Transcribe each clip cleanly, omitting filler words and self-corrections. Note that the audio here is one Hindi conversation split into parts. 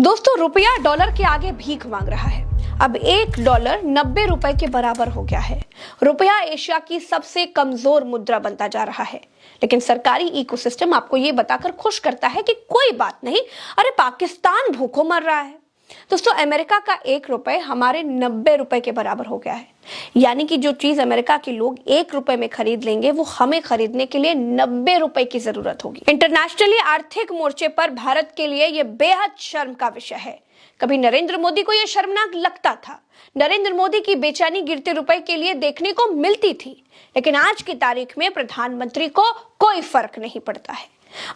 दोस्तों, रुपया डॉलर के आगे भीख मांग रहा है। अब $1 90 रुपए के बराबर हो गया है। रुपया एशिया की सबसे कमजोर मुद्रा बनता जा रहा है। लेकिन सरकारी इकोसिस्टम आपको ये बताकर खुश करता है कि कोई बात नहीं, अरे पाकिस्तान भूखों मर रहा है। दोस्तों, अमेरिका का $1 हमारे 90 रुपए के बराबर हो गया है। यानी कि जो चीज अमेरिका के लोग $1 में खरीद लेंगे, वो हमें खरीदने के लिए 90 रुपए की जरूरत होगी। इंटरनेशनली आर्थिक मोर्चे पर भारत के लिए यह बेहद शर्म का विषय है। कभी नरेंद्र मोदी को यह शर्मनाक लगता था। नरेंद्र मोदी की बेचैनी गिरते रुपए के लिए देखने को मिलती थी, लेकिन आज की तारीख में प्रधानमंत्री को कोई फर्क नहीं पड़ता है।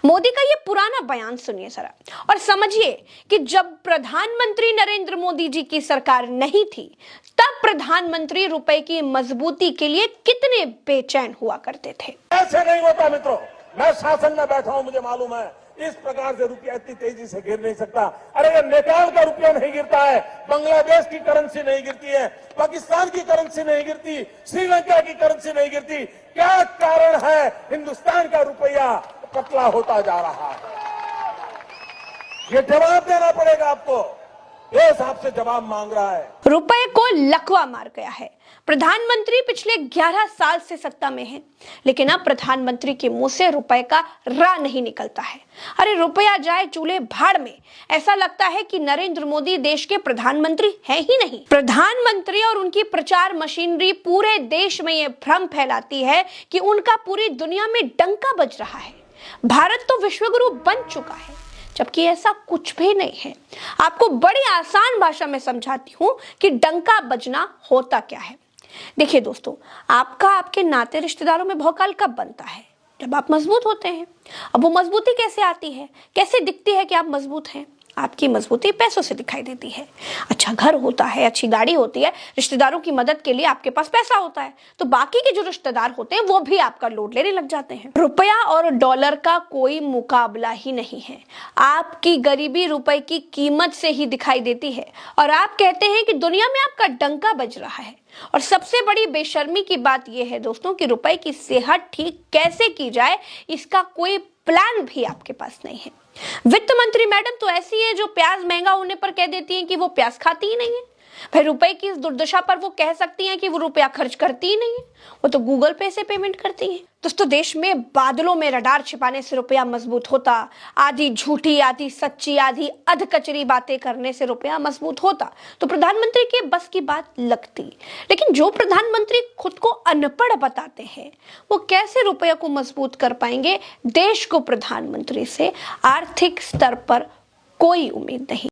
मोदी का ये पुराना बयान सुनिए जरा और समझिए कि जब प्रधानमंत्री नरेंद्र मोदी जी की सरकार नहीं थी, तब प्रधानमंत्री रुपए की मजबूती के लिए कितने बेचैन हुआ करते थे। ऐसे नहीं होता मित्रों, मैं शासन में बैठा हूं, मुझे मालूम है इस प्रकार से रुपया इतनी तेजी से गिर नहीं सकता। अरे ये नेपाल का रुपया नहीं गिरता है, बांग्लादेश की करेंसी नहीं गिरती है, पाकिस्तान की करेंसी नहीं गिरती, श्रीलंका की करेंसी नहीं गिरती। क्या कारण है हिंदुस्तान का रुपया पतला होता जा रहा है? ये जवाब देना पड़ेगा आपको। देश आपसे जवाब मांग रहा है। रुपए को लकवा मार गया है। प्रधानमंत्री पिछले 11 साल से सत्ता में है, लेकिन अब प्रधानमंत्री के मुंह से रुपए का रा नहीं निकलता है। अरे रुपया जाए चूल्हे भाड़ में। ऐसा लगता है कि नरेंद्र मोदी देश के प्रधानमंत्री हैं ही नहीं। प्रधानमंत्री और उनकी प्रचार मशीनरी पूरे देश में यह भ्रम फैलाती है कि उनका पूरी दुनिया में डंका बज रहा है। भारत तो विश्वगुरु बन चुका है, जबकि ऐसा कुछ भी नहीं है। आपको बड़ी आसान भाषा में समझाती हूं कि डंका बजना होता क्या है। देखिए दोस्तों, आपका आपके नाते रिश्तेदारों में भौकाल कब बनता है? जब आप मजबूत होते हैं। अब वो मजबूती कैसे आती है, कैसे दिखती है कि आप मजबूत हैं? आपकी मजबूती पैसों से दिखाई देती है। अच्छा घर होता है, अच्छी गाड़ी होती है, रिश्तेदारों की मदद के लिए आपके पास पैसा होता है, तो बाकी के जो रिश्तेदार होते हैं वो भी आपका लोड लेने लग जाते हैं। रुपया और डॉलर का कोई मुकाबला ही नहीं है। आपकी गरीबी रुपए की कीमत से ही दिखाई देती है और आप कहते हैं कि दुनिया में आपका डंका बज रहा है। और सबसे बड़ी बेशर्मी की बात यह है दोस्तों कि रुपए की सेहत ठीक कैसे की जाए, इसका कोई प्लान भी आपके पास नहीं है। वित्त मंत्री मैडम तो ऐसी है जो प्याज महंगा होने पर कह देती हैं कि वो प्याज खाती ही नहीं है। भाई रुपए की इस दुर्दशा पर वो कह सकती हैं कि वो रुपया खर्च करती ही नहीं है, वो तो गूगल पे से पेमेंट करती हैं। दोस्तों, देश में बादलों में रडार छिपाने से रुपया मजबूत होता, आधी झूठी आधी सच्ची आधी अधकचरी बातें करने से रुपया मजबूत होता, तो प्रधानमंत्री के बस की बात लगती। लेकिन जो प्रधानमंत्री खुद को अनपढ़ बताते हैं, वो कैसे रुपया को मजबूत कर पाएंगे? देश को प्रधानमंत्री से आर्थिक स्तर पर कोई उम्मीद नहीं।